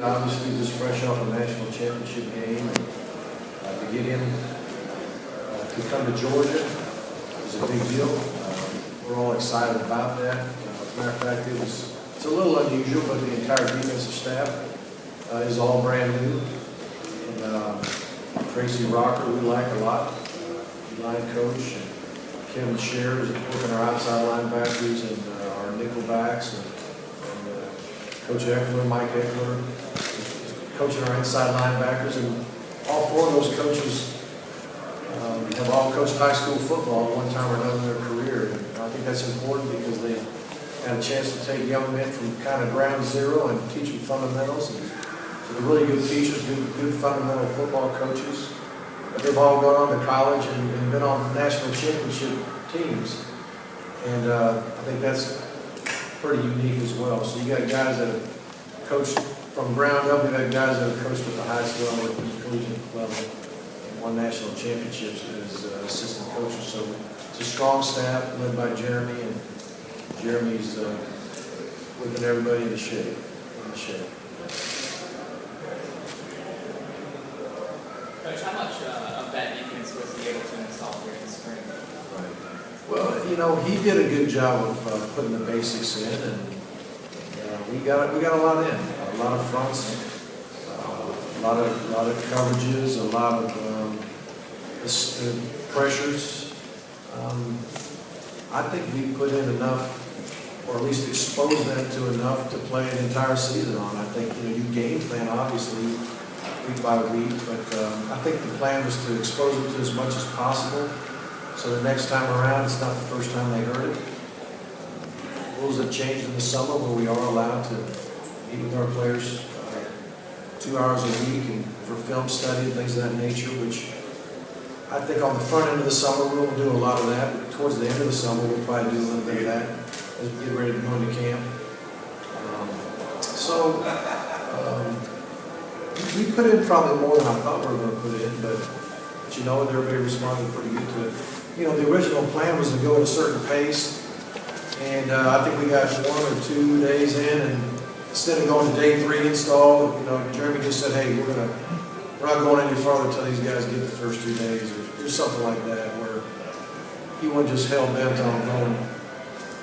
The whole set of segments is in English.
Obviously, just fresh off a national championship game, and to get him to come to Georgia is a big deal. We're all excited about that. As a matter of fact, it's a little unusual, but the entire defensive staff is all brand new. And Tracy Rocker, we like a lot, line coach. And Kevin Sherr is working our outside linebackers and our nickel backs. And Coach Eckler, Mike Eckler, coaching our inside linebackers, and all four of those coaches have all coached high school football at one time or another in their career. And I think that's important because they had a chance to take young men from kind of ground zero and teach them fundamentals. And so they're really good teachers, good fundamental football coaches. But they've all gone on to college and been on national championship teams. And I think that's pretty unique as well. So you got guys that have coached from ground up, you got guys that have coached at the highest level, at the collegiate level, and won national championships as assistant coaches. So it's a strong staff led by Jeremy, and Jeremy's whipping everybody into shape. Coach, how much of that defense was he able to install here in the spring? Right. Well, you know, he did a good job of putting the basics in, and we got a lot in, a lot of fronts, a lot of coverages, a lot of pressures. I think we put in enough, or at least exposed them to enough to play an entire season on. I think you game plan obviously week by week, but I think the plan was to expose them to as much as possible. So the next time around, it's not the first time they heard it. Rules have changed in the summer where we are allowed to meet with our players 2 hours a week and for film study and things of that nature, which I think on the front end of the summer we'll do a lot of that. But towards the end of the summer we'll probably do a little bit of that as we get ready to go into camp. We put in probably more than I thought we were going to put in, but you know, everybody responded pretty good to it. You know, the original plan was to go at a certain pace, and I think we got 1 or 2 days in, and instead of going to day 3 install, you know, Jeremy just said, hey, we're not going any farther until these guys get the first 2 days, or something like that, where he wasn't just hell bent on going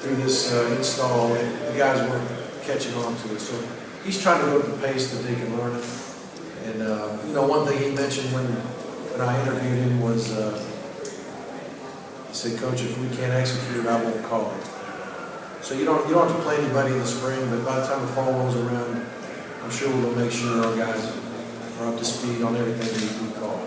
through this install, and the guys weren't catching on to it. So he's trying to go at the pace that they can learn it. And you know, one thing he mentioned when I interviewed him was, he said, Coach, if we can't execute it, I won't call it. So you don't have to play anybody in the spring, but by the time the fall rolls around, I'm sure we'll make sure our guys are up to speed on everything we call.